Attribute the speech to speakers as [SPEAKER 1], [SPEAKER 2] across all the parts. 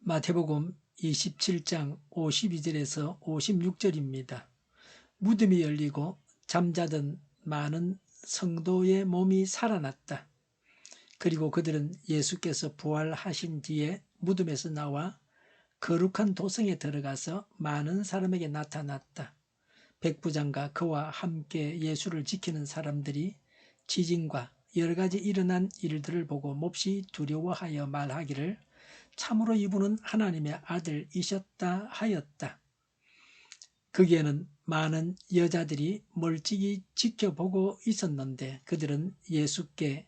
[SPEAKER 1] 마태복음 27장 52절에서 56절입니다. 무덤이 열리고 잠자던 많은 성도의 몸이 살아났다. 그리고 그들은 예수께서 부활하신 뒤에 무덤에서 나와 거룩한 도성에 들어가서 많은 사람에게 나타났다. 백부장과 그와 함께 예수를 지키는 사람들이 지진과 여러 가지 일어난 일들을 보고 몹시 두려워하여 말하기를 참으로 이분은 하나님의 아들이셨다 하였다. 거기에는 많은 여자들이 멀찍이 지켜보고 있었는데 그들은 예수께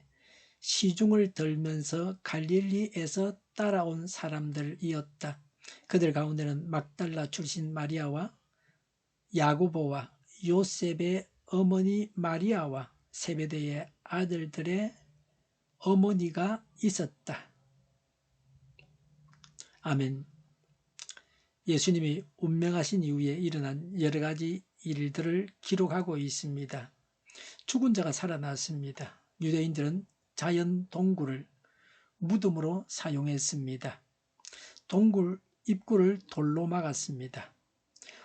[SPEAKER 1] 시중을 들면서 갈릴리에서 따라온 사람들이었다. 그들 가운데는 막달라 출신 마리아와 야고보와 요셉의 어머니 마리아와 세베대의 아들들의 어머니가 있었다. 아멘. 예수님이 운명하신 이후에 일어난 여러 가지 일들을 기록하고 있습니다. 죽은 자가 살아났습니다. 유대인들은 자연 동굴을 무덤으로 사용했습니다. 동굴 입구를 돌로 막았습니다.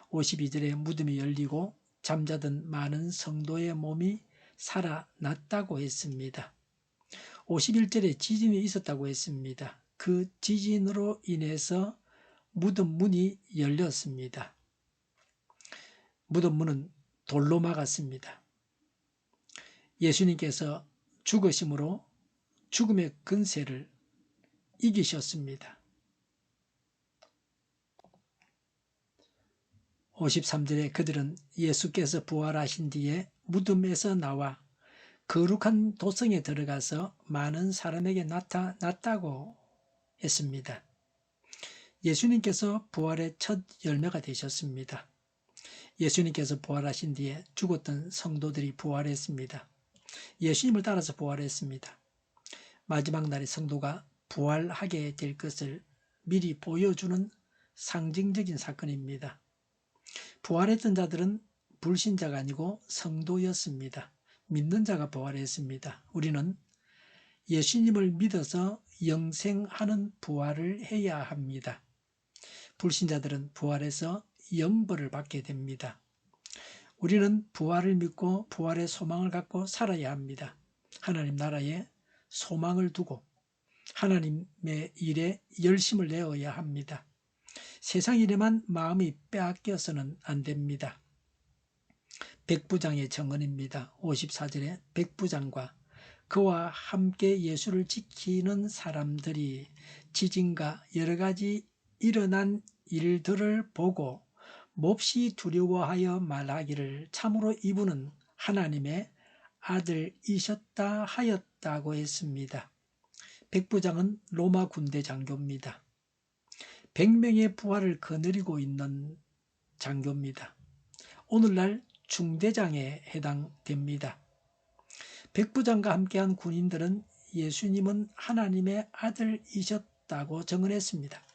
[SPEAKER 1] 52절에 무덤이 열리고 잠자던 많은 성도의 몸이 살아났다고 했습니다. 51절에 지진이 있었다고 했습니다. 그 지진으로 인해서 무덤 문이 열렸습니다. 무덤 문은 돌로 막았습니다. 예수님께서 죽으심으로 죽음의 근세를 이기셨습니다. 53절에 그들은 예수께서 부활하신 뒤에 무덤에서 나와 거룩한 도성에 들어가서 많은 사람에게 나타났다고 했습니다. 예수님께서 부활의 첫 열매가 되셨습니다. 예수님께서 부활하신 뒤에 죽었던 성도들이 부활했습니다. 예수님을 따라서 부활했습니다. 마지막 날에 성도가 부활하게 될 것을 미리 보여주는 상징적인 사건입니다. 부활했던 자들은 불신자가 아니고 성도였습니다. 믿는 자가 부활했습니다. 우리는 예수님을 믿어서 영생하는 부활을 해야 합니다. 불신자들은 부활해서 영벌을 받게 됩니다. 우리는 부활을 믿고 부활의 소망을 갖고 살아야 합니다. 하나님 나라에 소망을 두고 하나님의 일에 열심을 내어야 합니다. 세상 일에만 마음이 빼앗겨서는 안 됩니다. 백부장의 정언입니다. 54절에 백부장과 그와 함께 예수를 지키는 사람들이 지진과 여러 가지 일어난 일들을 보고 몹시 두려워하여 말하기를 참으로 이분은 하나님의 아들이셨다 하였다고 했습니다. 백부장은 로마 군대 장교입니다. 100명의 부하를 거느리고 있는 장교입니다. 오늘날 중대장에 해당됩니다. 백부장과 함께한 군인들은 예수님은 하나님의 아들이셨다고 증언했습니다.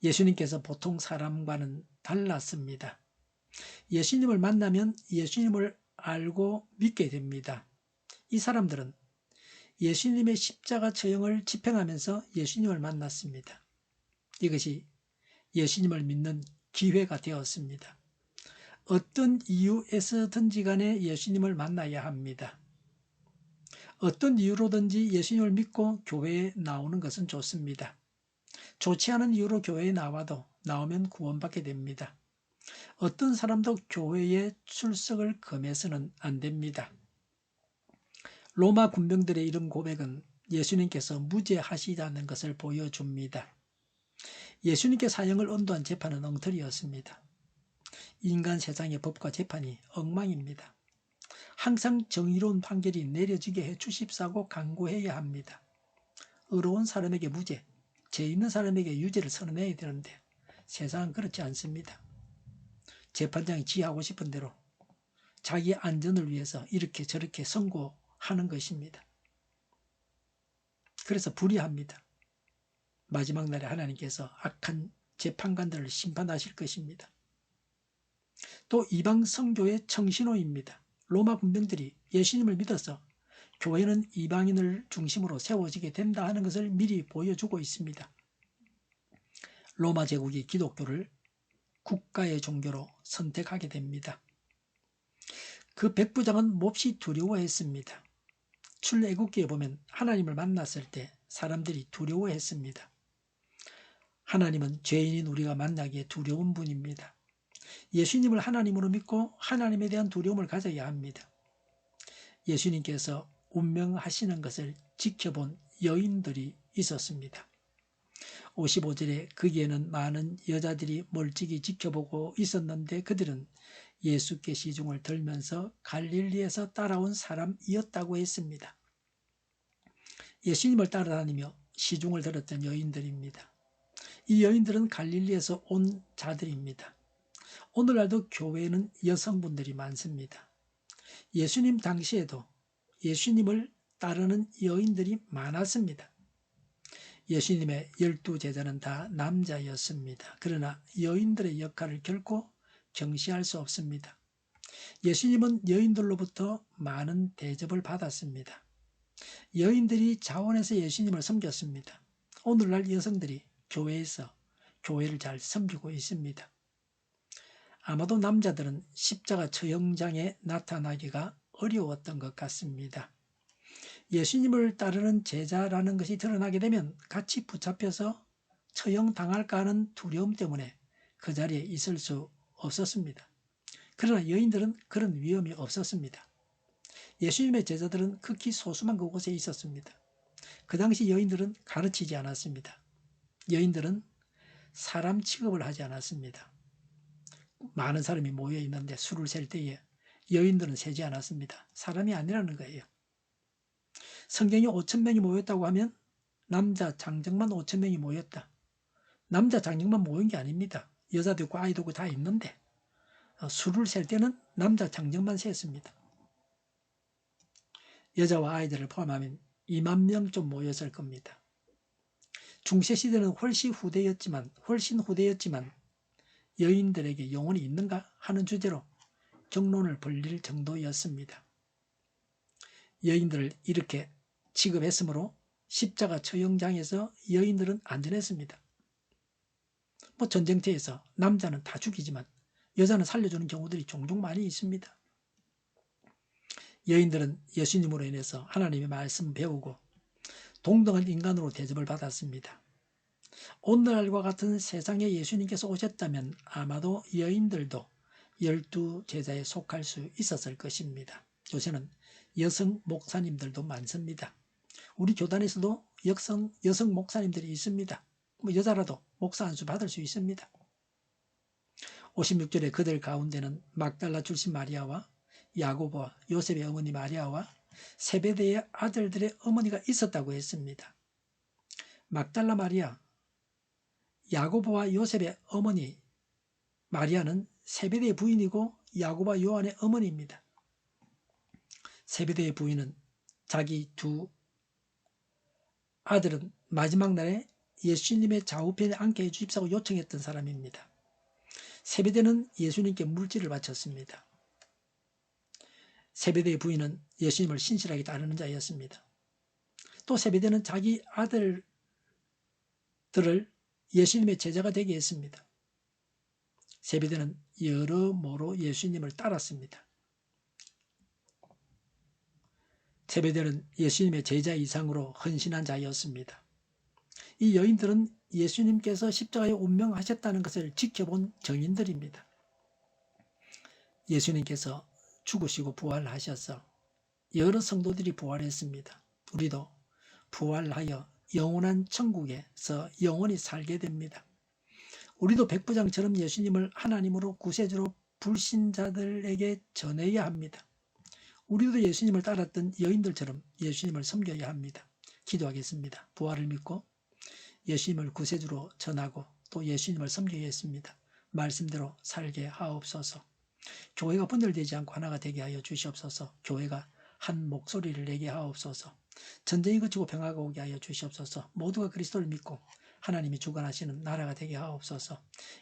[SPEAKER 1] 예수님께서 보통 사람과는 달랐습니다. 예수님을 만나면 예수님을 알고 믿게 됩니다. 이 사람들은 예수님의 십자가 처형을 집행하면서 예수님을 만났습니다. 이것이 예수님을 믿는 기회가 되었습니다. 어떤 이유에서든지 간에 예수님을 만나야 합니다. 어떤 이유로든지 예수님을 믿고 교회에 나오는 것은 좋습니다. 좋지 않은 이유로 교회에 나오면 구원받게 됩니다. 어떤 사람도 교회에 출석을 금해서는 안 됩니다. 로마 군병들의 이런 고백은 예수님께서 무죄하시다는 것을 보여줍니다. 예수님께 사형을 언도한 재판은 엉터리였습니다. 인간 세상의 법과 재판이 엉망입니다. 항상 정의로운 판결이 내려지게 해 주십사고 간구해야 합니다. 의로운 사람에게 무죄, 죄 있는 사람에게 유죄를 선언해야 되는데 세상은 그렇지 않습니다. 재판장이 지하고 싶은 대로 자기 안전을 위해서 이렇게 저렇게 선고하는 것입니다. 그래서 불의합니다. 마지막 날에 하나님께서 악한 재판관들을 심판하실 것입니다. 또 이방 선교의 청신호입니다. 로마 군병들이 예수님을 믿어서 교회는 이방인을 중심으로 세워지게 된다 하는 것을 미리 보여주고 있습니다. 로마 제국이 기독교를 국가의 종교로 선택하게 됩니다. 그 백부장은 몹시 두려워했습니다. 출애굽기에 보면 하나님을 만났을 때 사람들이 두려워했습니다. 하나님은 죄인인 우리가 만나기에 두려운 분입니다. 예수님을 하나님으로 믿고 하나님에 대한 두려움을 가져야 합니다. 예수님께서 운명하시는 것을 지켜본 여인들이 있었습니다. 55절에 거기에는 많은 여자들이 멀찍이 지켜보고 있었는데 그들은 예수께 시중을 들면서 갈릴리에서 따라온 사람이었다고 했습니다. 예수님을 따라다니며 시중을 들었던 여인들입니다. 이 여인들은 갈릴리에서 온 자들입니다. 오늘날도 교회에는 여성분들이 많습니다. 예수님 당시에도 예수님을 따르는 여인들이 많았습니다. 예수님의 12제자는 다 남자였습니다. 그러나 여인들의 역할을 결코 경시할 수 없습니다. 예수님은 여인들로부터 많은 대접을 받았습니다. 여인들이 자원해서 예수님을 섬겼습니다. 오늘날 여성들이 교회에서 교회를 잘 섬기고 있습니다. 아마도 남자들은 십자가 처형장에 나타나기가 어려웠던 것 같습니다. 예수님을 따르는 제자라는 것이 드러나게 되면 같이 붙잡혀서 처형당할까 하는 두려움 때문에 그 자리에 있을 수 없었습니다. 그러나 여인들은 그런 위험이 없었습니다. 예수님의 제자들은 극히 소수만 그곳에 있었습니다. 그 당시 여인들은 가르치지 않았습니다. 여인들은 사람 취급을 하지 않았습니다. 많은 사람이 모여 있는데 술을 셀 때에 여인들은 세지 않았습니다. 사람이 아니라는 거예요. 성경에 5,000명이 모였다고 하면 남자 장정만 5,000명이 모였다. 남자 장정만 모인 게 아닙니다. 여자도 있고 아이도 있고 다 있는데 술을 셀 때는 남자 장정만 셌습니다. 여자와 아이들을 포함하면 2만 명 좀 모였을 겁니다. 중세시대는 훨씬 후대였지만 여인들에게 영혼이 있는가 하는 주제로 경론을 벌릴 정도였습니다. 여인들을 이렇게 취급했으므로 십자가 처형장에서 여인들은 안전했습니다. 전쟁터에서 남자는 다 죽이지만 여자는 살려주는 경우들이 종종 많이 있습니다. 여인들은 예수님으로 인해서 하나님의 말씀 배우고 동등한 인간으로 대접을 받았습니다. 오늘날과 같은 세상에 예수님께서 오셨다면 아마도 여인들도 12제자에 속할 수 있었을 것입니다. 요새는 여성 목사님들도 많습니다. 우리 교단에서도 여성 목사님들이 있습니다. 여자라도 목사 안수 받을 수 있습니다. 56절에 그들 가운데는 막달라 출신 마리아와 야고보와 요셉의 어머니 마리아와 세베대의 아들들의 어머니가 있었다고 했습니다. 막달라 마리아, 야고보와 요셉의 어머니 마리아는 세베대의 부인이고 야고보와 요한의 어머니입니다. 세베대의 부인은 자기 두 아들은 마지막 날에 예수님의 좌우편에 앉게 해주십사고 요청했던 사람입니다. 세베대는 예수님께 물질을 바쳤습니다. 세베대의 부인은 예수님을 신실하게 따르는 자였습니다. 또 세베대는 자기 아들들을 예수님의 제자가 되게 했습니다. 세베대는 여러모로 예수님을 따랐습니다. 세베대는 예수님의 제자 이상으로 헌신한 자였습니다. 이 여인들은 예수님께서 십자가에 운명하셨다는 것을 지켜본 정인들입니다. 예수님께서 죽으시고 부활하셔서 여러 성도들이 부활했습니다. 우리도 부활하여 영원한 천국에서 영원히 살게 됩니다. 우리도 백부장처럼 예수님을 하나님으로 구세주로 불신자들에게 전해야 합니다. 우리도 예수님을 따랐던 여인들처럼 예수님을 섬겨야 합니다. 기도하겠습니다. 부활을 믿고 예수님을 구세주로 전하고 또 예수님을 섬겨야 했습니다. 말씀대로 살게 하옵소서. 교회가 분열되지 않고 하나가 되게 하여 주시옵소서. 교회가 한 목소리를 내게 하옵소서. 전쟁이 그치고 평화가 오게 하여 주시옵소서. 모두가 그리스도를 믿고 하나님이 주관하시는 나라가 되게 하옵소서.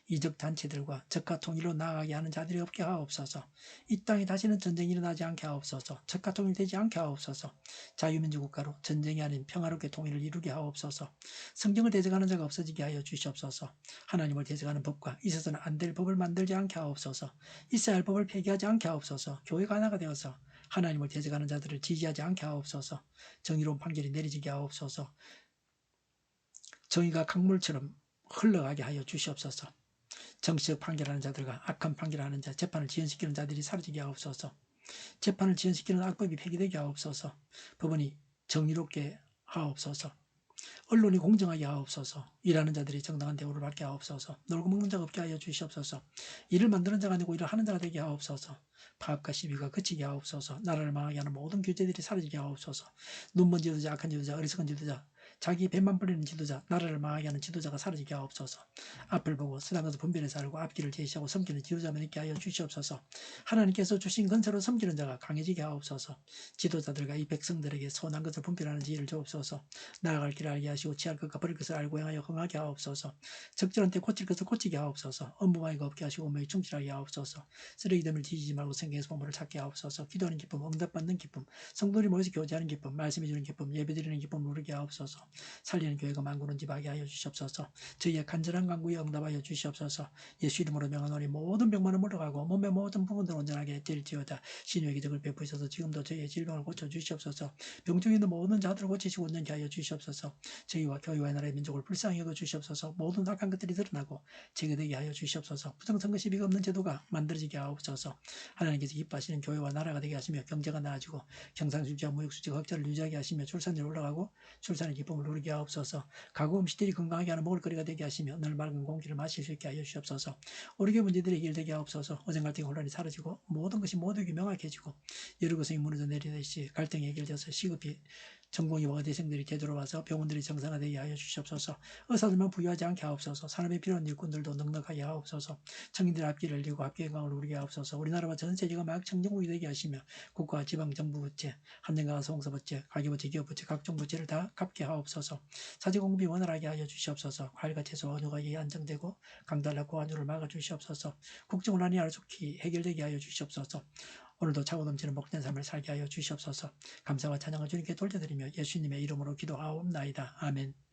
[SPEAKER 1] 이적 단체들과 적과 통일로 나아가게 하는 자들이 없게 하옵소서. 이 땅에 다시는 전쟁이 일어나지 않게 하옵소서. 적과 통일되지 않게 하옵소서. 자유민주 국가로 전쟁이 아닌 평화롭게 통일을 이루게 하옵소서. 성경을 대적하는 자가 없어지게 하여 주시옵소서. 하나님을 대적하는 법과 있어서는 안 될 법을 만들지 않게 하옵소서. 있어야 할 법을 폐기하지 않게 하옵소서. 교회가 하나가 되어서 하나님을 대적하는 자들을 지지하지 않게 하옵소서. 정의로운 판결이 내려지게 하옵소서. 정의가 강물처럼 흘러가게 하여 주시옵소서. 정치적 판결하는 자들과 악한 판결하는 자, 재판을 지연시키는 자들이 사라지게 하옵소서. 재판을 지연시키는 악법이 폐기되게 하옵소서. 법원이 정의롭게 하옵소서. 언론이 공정하게 하옵소서. 일하는 자들이 정당한 대우를 받게 하옵소서. 놀고 먹는 자가 없게 하여 주시옵소서. 일을 만드는 자가 아니고 일을 하는 자가 되게 하옵소서. 파업과 시비가 그치게 하옵소서. 나라를 망하게 하는 모든 규제들이 사라지게 하옵소서. 눈먼 지도자, 악한 지도자, 어리석은 지도자, 자기 배만 불리는 지도자, 나라를 망하게 하는 지도자가 사라지게 하옵소서. 앞을 보고 선한 것을 분별해서 알고 앞길을 제시하고 섬기는 지도자만 있게 하여 주시옵소서. 하나님께서 주신 건세로 섬기는 자가 강해지게 하옵소서. 지도자들과 이 백성들에게 선한 것을 분별하는 지혜를 주옵소서. 나아갈 길을 알게 하시고 취할 것과 버릴 것을 알고 행하여 흥하게 하옵소서. 적절한 때 고칠 것을 고치게 하옵소서. 업무방해가 없게 하시고 업무에 충실하게 하옵소서. 쓰레기됨을 뒤지지 말고 성경에서 보물을 찾게 하옵소서. 기도하는 기쁨, 응답받는 기쁨, 성도들이 모여서 교제하는 기쁨, 말씀해 주는 기쁨, 예배드리는 기쁨을 누리게 하옵소서. 살리는 교회가 만구는 집하게 하여 주시옵소서. 저희의 간절한 간구에 응답하여 주시옵소서. 예수 이름으로 명하노니 모든 병만은 물러가고 몸의 모든 부분들 온전하게 될지어다. 신유의 기적을 베푸셔서 지금도 저희의 질병을 고쳐 주시옵소서. 병중에 있는 모든 자들을 고치시고 온전케 하여 주시옵소서. 저희와 교회와 나라의 민족을 불쌍히 여겨 주시옵소서. 모든 악한 것들이 드러나고 제거되게 하여 주시옵소서. 부정선거 시비가 없는 제도가 만들어지게 하옵소서. 하나님께서 기뻐하시는 교회와 나라가 되게 하시며 경제가 나아지고 경상수지와 무역수지가 흑자를 유지하게 하시며 출산율 올라가고 출산의 기쁨을 누리게 하옵소서. 가구 음식들이 건강하게 하는 먹을거리가 되게 하시며 늘 맑은 공기를 마실 수 있게 하여 주시옵소서. 우리 교회 문제들이 해결되게 하옵소서. 어정 갈등 혼란이 사라지고 모든 것이 모두에게 명확해지고 여러 것이 무너져 내리듯이 갈등이 해결되어서 시급히 전공의와 대생들이 제대로 와서 병원들이 정상화되게 하여 주시옵소서. 의사들만 부유하지 않게 하옵소서. 산업에 필요한 일꾼들도 넉넉하게 하옵소서. 청인들 앞길을 열리고 앞길 건강을 누리게 하옵소서. 우리나라와 전 세계가 마약 청정국이 되게 하시며 국가, 지방, 정부 부채, 한den가 소송서부채, 가계부채, 기업부채, 각종 부채를 다 갚게 하옵소서. 사제공비 원활하게 하여 주시옵소서. 과일과 채소, 원유가 안정되고 강달락고 환율을 막아 주시옵소서. 국정혼란이 하루속히 해결되게 하여 주시옵소서. 오늘도 차고 넘치는 복된 삶을 살게 하여 주시옵소서. 감사와 찬양을 주님께 돌려드리며 예수님의 이름으로 기도하옵나이다. 아멘.